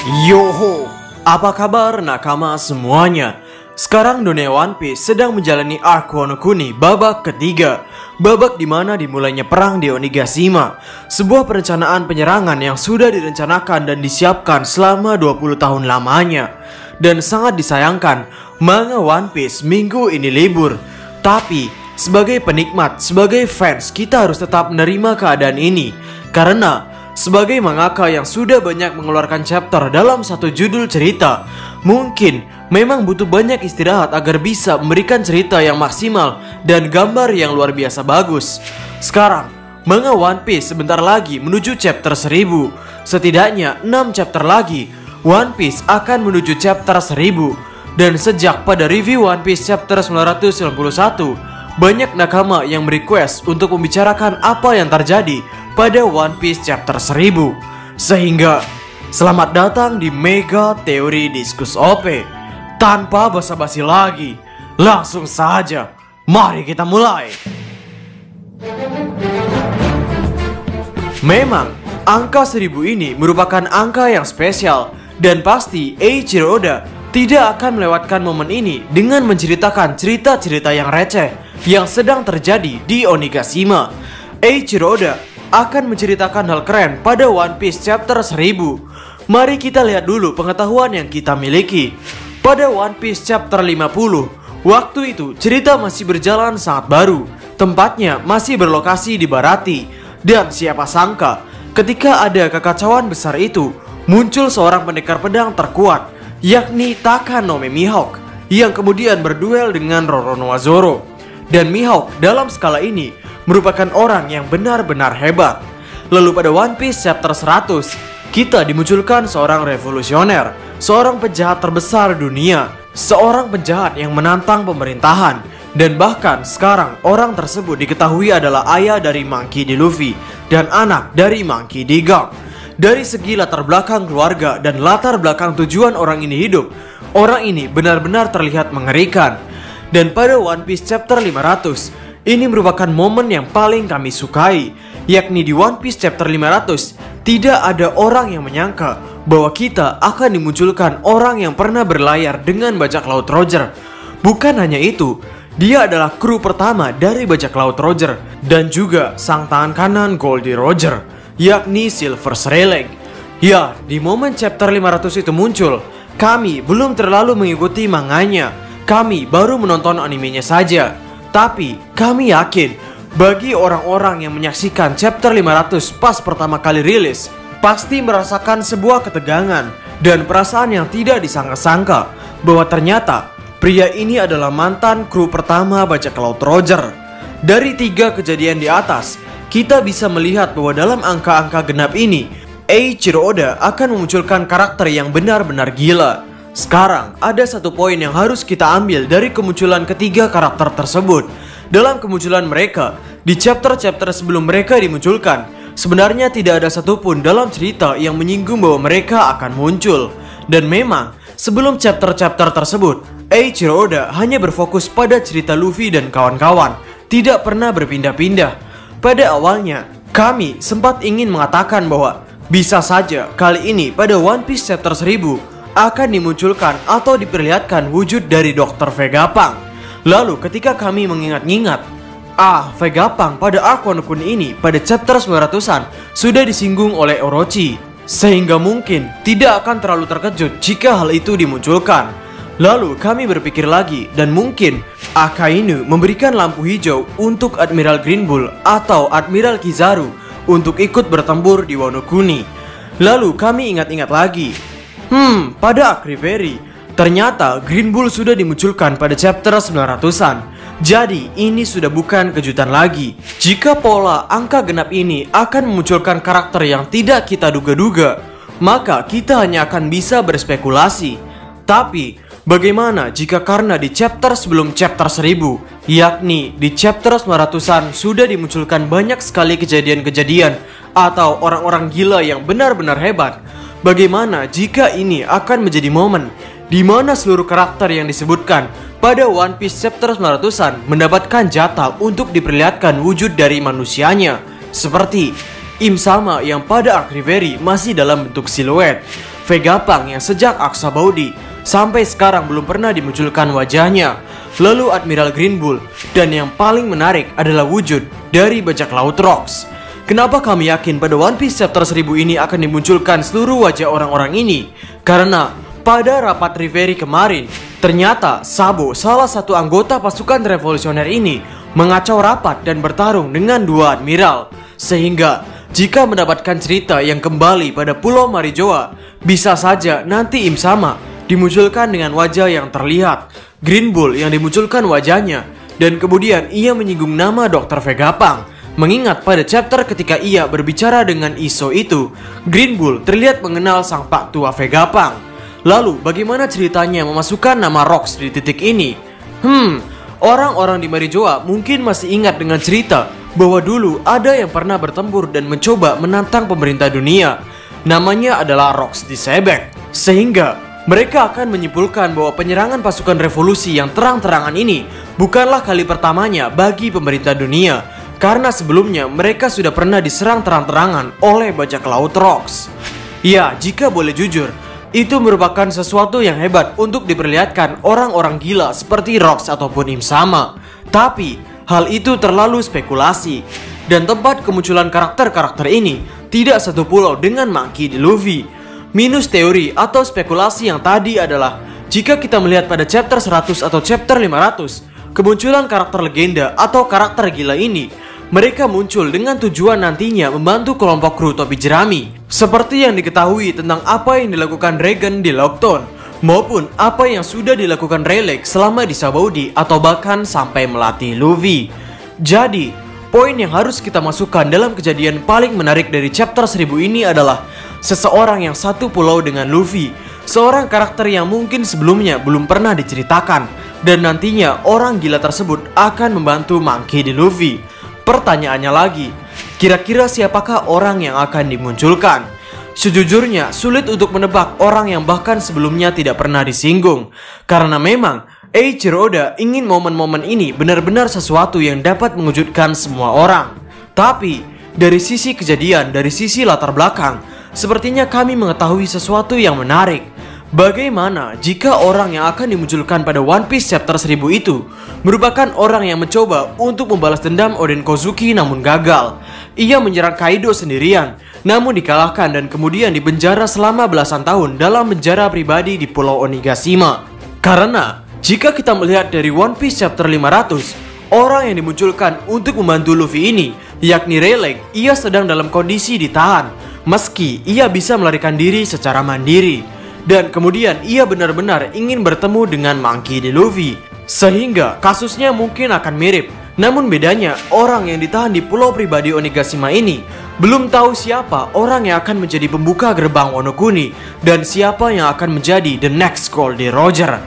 Yoho, apa kabar nakama semuanya? Sekarang dunia One Piece sedang menjalani arc Wano Kuni babak ketiga. Babak dimana dimulainya perang di Onigashima, sebuah perencanaan penyerangan yang sudah direncanakan dan disiapkan selama 20 tahun lamanya. Dan sangat disayangkan, manga One Piece minggu ini libur. Tapi, sebagai penikmat, sebagai fans, kita harus tetap menerima keadaan ini. Karena sebagai mangaka yang sudah banyak mengeluarkan chapter dalam satu judul cerita, mungkin memang butuh banyak istirahat agar bisa memberikan cerita yang maksimal dan gambar yang luar biasa bagus. Sekarang, manga One Piece sebentar lagi menuju chapter 1000. Setidaknya 6 chapter lagi, One Piece akan menuju chapter 1000. Dan sejak pada review One Piece chapter 991, banyak nakama yang merequest untuk membicarakan apa yang terjadi pada One Piece chapter 1000. Sehingga selamat datang di Mega Teori Diskus OP. Tanpa basa-basi lagi, langsung saja mari kita mulai. Memang angka 1000 ini merupakan angka yang spesial, dan pasti Eiichiro Oda tidak akan melewatkan momen ini dengan menceritakan cerita-cerita yang receh yang sedang terjadi di Onigashima. Eiichiro Oda akan menceritakan hal keren pada One Piece chapter 1000. Mari kita lihat dulu pengetahuan yang kita miliki. Pada One Piece chapter 50, waktu itu cerita masih berjalan sangat baru. Tempatnya masih berlokasi di Baratie. Dan siapa sangka, ketika ada kekacauan besar itu, muncul seorang pendekar pedang terkuat, yakni Takanome Mihawk, yang kemudian berduel dengan Roronoa Zoro. Dan Mihawk dalam skala ini merupakan orang yang benar-benar hebat. Lalu pada One Piece chapter 100, kita dimunculkan seorang revolusioner, seorang penjahat terbesar dunia, seorang penjahat yang menantang pemerintahan. Dan bahkan sekarang orang tersebut diketahui adalah ayah dari Monkey D. Luffy dan anak dari Monkey D. Garp. Dari segi latar belakang keluarga dan latar belakang tujuan orang ini hidup, orang ini benar-benar terlihat mengerikan. Dan pada One Piece chapter 500, ini merupakan momen yang paling kami sukai, yakni di One Piece chapter 500, tidak ada orang yang menyangka bahwa kita akan dimunculkan orang yang pernah berlayar dengan bajak laut Roger. Bukan hanya itu, dia adalah kru pertama dari bajak laut Roger dan juga sang tangan kanan Goldie Roger, yakni Silver Sreleng. Ya, di momen chapter 500 itu muncul, kami belum terlalu mengikuti manganya. Kami baru menonton animenya saja. Tapi kami yakin bagi orang-orang yang menyaksikan chapter 500 pas pertama kali rilis, pasti merasakan sebuah ketegangan dan perasaan yang tidak disangka-sangka bahwa ternyata pria ini adalah mantan kru pertama bajak laut Roger. Dari 3 kejadian di atas, kita bisa melihat bahwa dalam angka-angka genap ini, Eiichiro Oda akan memunculkan karakter yang benar-benar gila. Sekarang, ada satu poin yang harus kita ambil dari kemunculan ketiga karakter tersebut. Dalam kemunculan mereka, di chapter-chapter sebelum mereka dimunculkan, sebenarnya tidak ada satupun dalam cerita yang menyinggung bahwa mereka akan muncul. Dan memang, sebelum chapter-chapter tersebut, Eiichiro Oda hanya berfokus pada cerita Luffy dan kawan-kawan, tidak pernah berpindah-pindah. Pada awalnya, kami sempat ingin mengatakan bahwa bisa saja kali ini pada One Piece chapter 1000 akan dimunculkan atau diperlihatkan wujud dari Dr. Vegapunk. Lalu ketika kami mengingat-ingat, Vegapunk pada arc Wano Kuni ini pada chapter 900-an sudah disinggung oleh Orochi, sehingga mungkin tidak akan terlalu terkejut jika hal itu dimunculkan. Lalu kami berpikir lagi, dan mungkin Akainu memberikan lampu hijau untuk Admiral Green Bull atau Admiral Kizaru untuk ikut bertempur di Wano Kuni. Lalu kami ingat-ingat lagi, pada Akriveri, ternyata Green Bull sudah dimunculkan pada chapter 900-an. Jadi ini sudah bukan kejutan lagi jika pola angka genap ini akan memunculkan karakter yang tidak kita duga-duga, maka kita hanya akan bisa berspekulasi. Tapi bagaimana jika karena di chapter sebelum chapter 1000, yakni di chapter 900-an sudah dimunculkan banyak sekali kejadian-kejadian atau orang-orang gila yang benar-benar hebat? Bagaimana jika ini akan menjadi momen di mana seluruh karakter yang disebutkan pada One Piece chapter 900-an mendapatkan jatah untuk diperlihatkan wujud dari manusianya, seperti Im Sama yang pada Akriveri masih dalam bentuk siluet, Vegapunk yang sejak Aksa Baudi sampai sekarang belum pernah dimunculkan wajahnya. Lalu Admiral Green Bull, dan yang paling menarik adalah wujud dari bajak laut Rocks. Kenapa kami yakin pada One Piece chapter 1000 ini akan dimunculkan seluruh wajah orang-orang ini? Karena pada rapat Reverie kemarin, ternyata Sabo, salah satu anggota pasukan revolusioner ini, mengacau rapat dan bertarung dengan dua admiral. Sehingga jika mendapatkan cerita yang kembali pada Pulau Marijoa, bisa saja nanti Im Sama dimunculkan dengan wajah yang terlihat, Green Bull yang dimunculkan wajahnya, dan kemudian ia menyinggung nama Dr. Vegapunk. Mengingat pada chapter ketika ia berbicara dengan Iso itu, Green Bull terlihat mengenal sang pak tua Vegapunk. Lalu bagaimana ceritanya memasukkan nama Rocks di titik ini? Orang-orang di Marijoa mungkin masih ingat dengan cerita bahwa dulu ada yang pernah bertempur dan mencoba menantang pemerintah dunia. Namanya adalah Rocks di Sebek. Sehingga mereka akan menyimpulkan bahwa penyerangan pasukan revolusi yang terang-terangan ini bukanlah kali pertamanya bagi pemerintah dunia. Karena sebelumnya mereka sudah pernah diserang terang-terangan oleh bajak laut Rocks. Ya, jika boleh jujur, itu merupakan sesuatu yang hebat untuk diperlihatkan orang-orang gila seperti Rocks ataupun Im Sama. Tapi, hal itu terlalu spekulasi. Dan tempat kemunculan karakter-karakter ini tidak satu pulau dengan Monkey D. Luffy. Minus teori atau spekulasi yang tadi adalah, jika kita melihat pada chapter 100 atau chapter 500, kemunculan karakter legenda atau karakter gila ini, mereka muncul dengan tujuan nantinya membantu kelompok kru topi jerami. Seperti yang diketahui tentang apa yang dilakukan Regan di Lockton, maupun apa yang sudah dilakukan Rayleigh selama di Sabaudi, atau bahkan sampai melatih Luffy. Jadi, poin yang harus kita masukkan dalam kejadian paling menarik dari chapter 1000 ini adalah seseorang yang satu pulau dengan Luffy. Seorang karakter yang mungkin sebelumnya belum pernah diceritakan, dan nantinya orang gila tersebut akan membantu Monkey D. Luffy. Pertanyaannya lagi, kira-kira siapakah orang yang akan dimunculkan? Sejujurnya sulit untuk menebak orang yang bahkan sebelumnya tidak pernah disinggung. Karena memang Eiichiro Oda ingin momen-momen ini benar-benar sesuatu yang dapat mengejutkan semua orang. Tapi dari sisi kejadian, dari sisi latar belakang, sepertinya kami mengetahui sesuatu yang menarik. Bagaimana jika orang yang akan dimunculkan pada One Piece chapter 1000 itu merupakan orang yang mencoba untuk membalas dendam Oden Kozuki namun gagal. Ia menyerang Kaido sendirian, namun dikalahkan dan kemudian dipenjara selama belasan tahun dalam penjara pribadi di Pulau Onigashima. Karena jika kita melihat dari One Piece chapter 500, orang yang dimunculkan untuk membantu Luffy ini, yakni Rayleigh, ia sedang dalam kondisi ditahan, meski ia bisa melarikan diri secara mandiri. Dan kemudian ia benar-benar ingin bertemu dengan Monkey D. Luffy. Sehingga kasusnya mungkin akan mirip. Namun bedanya, orang yang ditahan di pulau pribadi Onigashima ini belum tahu siapa orang yang akan menjadi pembuka gerbang Wano Kuni, dan siapa yang akan menjadi the next Goldie Roger.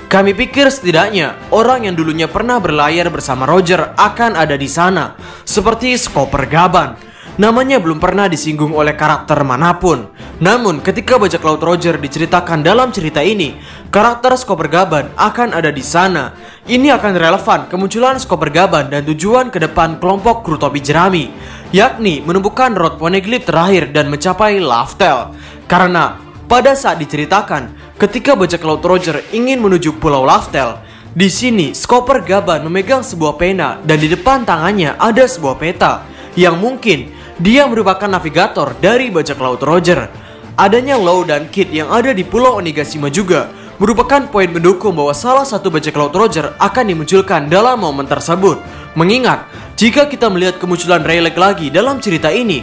Kami pikir setidaknya orang yang dulunya pernah berlayar bersama Roger akan ada di sana, seperti Skopper Gaban. Namanya belum pernah disinggung oleh karakter manapun. Namun ketika bajak laut Roger diceritakan dalam cerita ini, karakter Skopper Gaban akan ada di sana. Ini akan relevan kemunculan Skopper Gaban dan tujuan ke depan kelompok kru topi jerami, yakni menumbuhkan Road Poneglyph terakhir dan mencapai Laftel. Karena pada saat diceritakan ketika bajak laut Roger ingin menuju Pulau Laftel, di sini Skopper Gaban memegang sebuah pena dan di depan tangannya ada sebuah peta yang mungkin dia merupakan navigator dari bajak laut Roger. Adanya Law dan Kid yang ada di Pulau Onigashima juga merupakan poin mendukung bahwa salah satu bajak laut Roger akan dimunculkan dalam momen tersebut. Mengingat, jika kita melihat kemunculan Rayleigh lagi dalam cerita ini,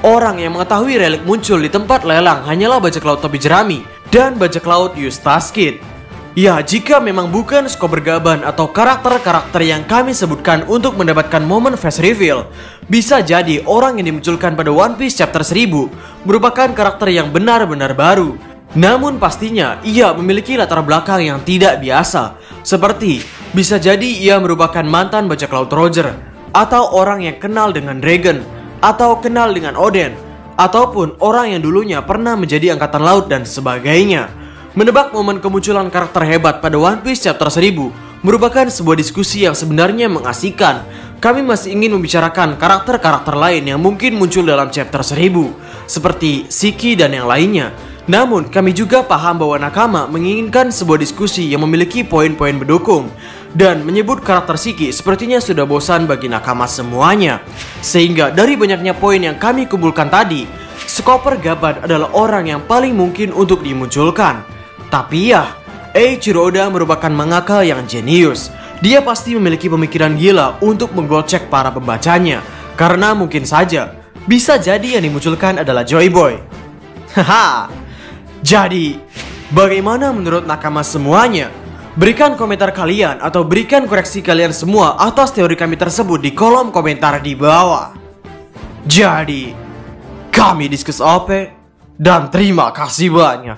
orang yang mengetahui Rayleigh muncul di tempat lelang hanyalah bajak laut topi jerami dan bajak laut Eustace Kid. Ya, jika memang bukan Skopper Gaban atau karakter-karakter yang kami sebutkan untuk mendapatkan momen face reveal, bisa jadi orang yang dimunculkan pada One Piece chapter 1000 merupakan karakter yang benar-benar baru. Namun pastinya ia memiliki latar belakang yang tidak biasa. Seperti bisa jadi ia merupakan mantan bajak laut Roger, atau orang yang kenal dengan Dragon, atau kenal dengan Oden, ataupun orang yang dulunya pernah menjadi angkatan laut dan sebagainya. Menebak momen kemunculan karakter hebat pada One Piece chapter 1000 merupakan sebuah diskusi yang sebenarnya mengasihkan. Kami masih ingin membicarakan karakter-karakter lain yang mungkin muncul dalam chapter 1000, seperti Shiki dan yang lainnya. Namun, kami juga paham bahwa Nakama menginginkan sebuah diskusi yang memiliki poin-poin mendukung dan menyebut karakter Shiki sepertinya sudah bosan bagi Nakama semuanya. Sehingga dari banyaknya poin yang kami kumpulkan tadi, Chopper Gaban adalah orang yang paling mungkin untuk dimunculkan. Tapi ya, Eiichiro Oda merupakan mangaka yang jenius. Dia pasti memiliki pemikiran gila untuk menggocek para pembacanya. Karena mungkin saja, bisa jadi yang dimunculkan adalah Joy Boy. Haha. Jadi, bagaimana menurut Nakama semuanya? Berikan komentar kalian atau berikan koreksi kalian semua atas teori kami tersebut di kolom komentar di bawah. Jadi, kami Diskus OP dan terima kasih banyak.